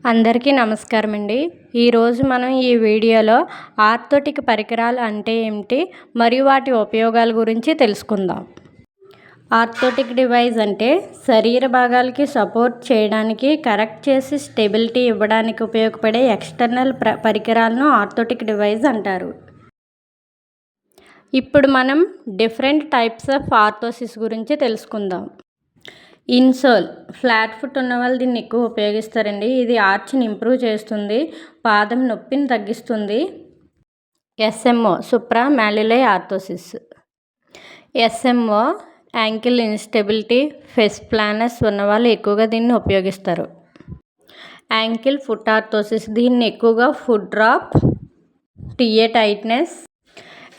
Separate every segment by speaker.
Speaker 1: అందరికీ నమస్కారం అండి. ఈరోజు మనం ఈ వీడియోలో ఆర్థోటిక్ పరికరాలు అంటే ఏమిటి మరియు వాటి ఉపయోగాల గురించి తెలుసుకుందాం. ఆర్థోటిక్ డివైస్ అంటే శరీర భాగాలకి సపోర్ట్ చేయడానికి, కరెక్ట్ చేసి స్టెబిలిటీ ఇవ్వడానికి ఉపయోగపడే ఎక్స్టర్నల్ పరికరాలను ఆర్థోటిక్ డివైస్ అంటారు. ఇప్పుడు మనం డిఫరెంట్ టైప్స్ ఆఫ్ ఆర్థోసిస్ గురించి తెలుసుకుందాం. ఇన్సోల్ ఫ్లాట్ ఫుట్ ఉన్న వాళ్ళు దీన్ని ఎక్కువ ఉపయోగిస్తారండి. ఇది ఆర్చ్ని ఇంప్రూవ్ చేస్తుంది, పాదం నొప్పిని తగ్గిస్తుంది. SMO supra malleoli orthosis. SMO ankle instability, pes planus ఉన్నవాళ్ళు ఎక్కువగా దీన్ని ఉపయోగిస్తారు. యాంకిల్ ఫుట్ ఆర్థోసిస్ దీన్ని ఎక్కువగా foot drop, TA tightness,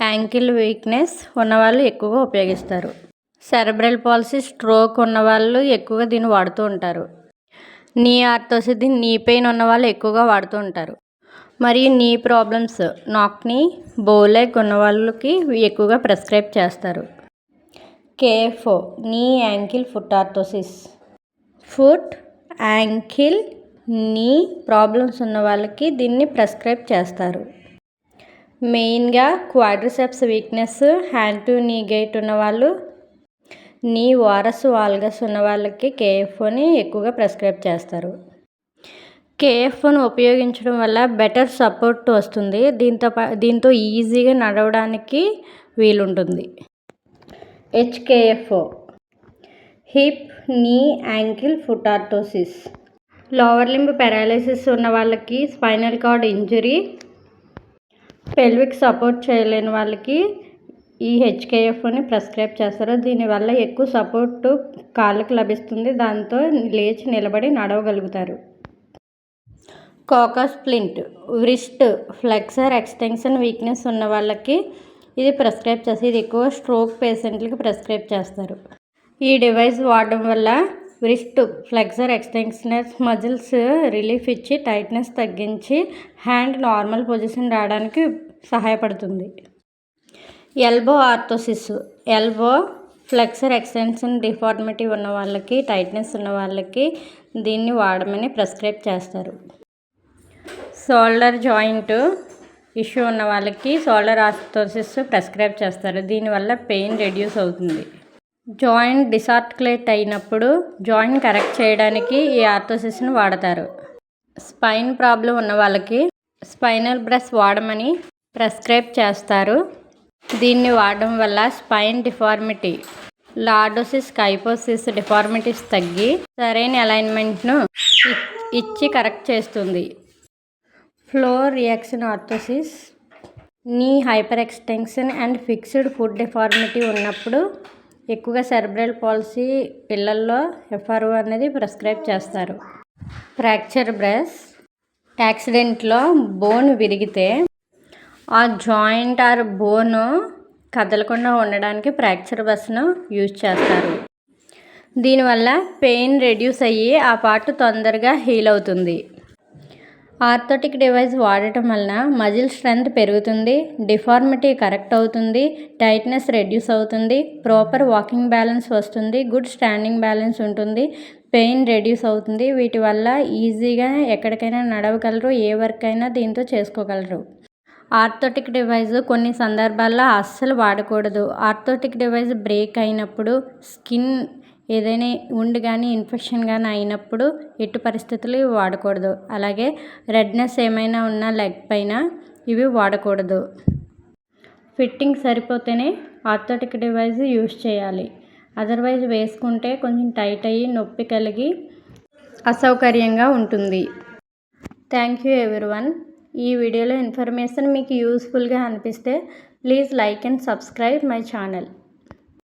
Speaker 1: ankle weakness ఉన్నవాళ్ళు ఎక్కువగా ఉపయోగిస్తారు. సెరెబ్రల్ పాలసీ, స్ట్రోక్ ఉన్నవాళ్ళు ఎక్కువగా దీన్ని వాడుతూ ఉంటారు. నీ ఆర్థోసిస్ దీన్ని నీ పెయిన్ ఉన్నవాళ్ళు ఎక్కువగా వాడుతూ ఉంటారు. మరియు నీ ప్రాబ్లమ్స్, నాక్ నీ, బోలెగ్ ఉన్న వాళ్ళకి ఎక్కువగా ప్రిస్క్రైబ్ చేస్తారు. కేఎఫ్ఓ నీ ankle foot orthosis. Foot, ankle, నీ ప్రాబ్లమ్స్ ఉన్న వాళ్ళకి దీన్ని ప్రిస్క్రైబ్ చేస్తారు. మెయిన్గా క్వాడ్రిసెప్స్ వీక్నెస్, హ్యాండ్ టు నీ గైట్ ఉన్నవాళ్ళు, నీ వారస్ వాల్గస్ ఉన్న వాళ్ళకి కేఎఫ్ఓని ఎక్కువగా ప్రిస్క్రైబ్ చేస్తారు. కేఎఫ్ఓను ఉపయోగించడం వల్ల బెటర్ సపోర్ట్ వస్తుంది. దీంతో ఈజీగా నడవడానికి వీలుంటుంది. HKFO hip, knee, ankle foot orthosis. Lower limb paralysis ఉన్న వాళ్ళకి, spinal cord injury, pelvic support చేయలేని వాళ్ళకి ఈ హెచ్కేఎఫ్ని ప్రిస్క్రైబ్ చేస్తారు. దీనివల్ల ఎక్కువ సపోర్టు కాళ్ళకు లభిస్తుంది. దాంతో లేచి నిలబడి నడవగలుగుతారు. Cock up splint wrist flexor extension weakness ఉన్న వాళ్ళకి ఇది ప్రిస్క్రైబ్ చేస్తారు. ఇది ఎక్కువ స్ట్రోక్ పేషెంట్లకి ప్రిస్క్రైబ్ చేస్తారు. ఈ డివైస్ వాడడం వల్ల wrist flexor extensors muscles relief ఇచ్చి టైట్నెస్ తగ్గించి హ్యాండ్ నార్మల్ పొజిషన్ రావడానికి సహాయపడుతుంది. Elbow orthosis elbow flexor extension deformity ఉన్న వాళ్ళకి, టైట్నెస్ ఉన్న వాళ్ళకి దీన్ని వాడమని ప్రిస్క్రైబ్ చేస్తారు. షోల్డర్ జాయింట్ ఇష్యూ ఉన్న వాళ్ళకి షోల్డర్ ఆర్థోసిస్ ప్రిస్క్రైబ్ చేస్తారు. దీనివల్ల పెయిన్ రెడ్యూస్ అవుతుంది. జాయింట్ డిసార్టికులేట్ అయినప్పుడు జాయింట్ కరెక్ట్ చేయడానికి ఈ ఆర్థోసిస్ని వాడతారు. స్పైన్ ప్రాబ్లం ఉన్న వాళ్ళకి స్పైనల్ బ్రష్ వాడమని ప్రిస్క్రైబ్ చేస్తారు. దీన్ని వాడడం వల్ల స్పైన్ డిఫార్మిటీ, లార్డోసిస్, కైపోసిస్ డిఫార్మిటీస్ తగ్గి సరైన అలైన్మెంట్ను ఇచ్చి కరెక్ట్ చేస్తుంది. ఫ్లోర్ రియాక్షన్ ఆర్థోసిస్ నీ hyper extension and fixed foot deformity ఉన్నప్పుడు ఎక్కువగా సెరెబ్రల్ పాలసీ పిల్లల్లో ఎఫ్ఆర్ఓ అనేది ప్రిస్క్రైబ్ చేస్తారు. ఫ్రాక్చర్ బ్రెస్ యాక్సిడెంట్లో బోన్ విరిగితే ఆ జాయింట్ ఆర్ బోన్ కదలకుండా ఉండడానికి ఫ్రాక్చర్ బస్ను యూజ్ చేస్తారు. దీనివల్ల పెయిన్ రెడ్యూస్ అయ్యి ఆ పార్ట్ తొందరగా హీల్ అవుతుంది. ఆర్థోటిక్ డివైస్ వాడటం వలన మజిల్ స్ట్రెంగ్త్ పెరుగుతుంది, డిఫార్మిటీ కరెక్ట్ అవుతుంది, టైట్నెస్ రెడ్యూస్ అవుతుంది, ప్రాపర్ వాకింగ్ బ్యాలెన్స్ వస్తుంది, గుడ్ స్టాండింగ్ బ్యాలెన్స్ ఉంటుంది, పెయిన్ రెడ్యూస్ అవుతుంది. వీటి వల్ల ఈజీగా ఎక్కడికైనా నడవగలరు, ఏ వర్క్ అయినా దీంతో చేసుకోగలరు. ఆర్థోటిక్ డివైస్ కొన్ని సందర్భాల్లో అస్సలు వాడకూడదు. ఆర్థోటిక్ డివైస్ బ్రేక్ అయినప్పుడు, స్కిన్ ఏదైనా ఉండి కానీ ఇన్ఫెక్షన్ కానీ అయినప్పుడు ఎట్టి పరిస్థితులు ఇవి వాడకూడదు. అలాగే రెడ్నెస్ ఏమైనా ఉన్నా లెగ్ పైన ఇవి వాడకూడదు. ఫిట్టింగ్ సరిపోతేనే ఆర్థోటిక్ డివైస్ యూజ్ చేయాలి. అదర్వైజ్ వేసుకుంటే కొంచెం టైట్ అయ్యి నొప్పి కలిగి అసౌకర్యంగా ఉంటుంది. Thank you everyone. ఈ వీడియోలో ఇన్ఫర్మేషన్ మీకు యూస్ఫుల్గా అనిపిస్తే please like and subscribe my channel.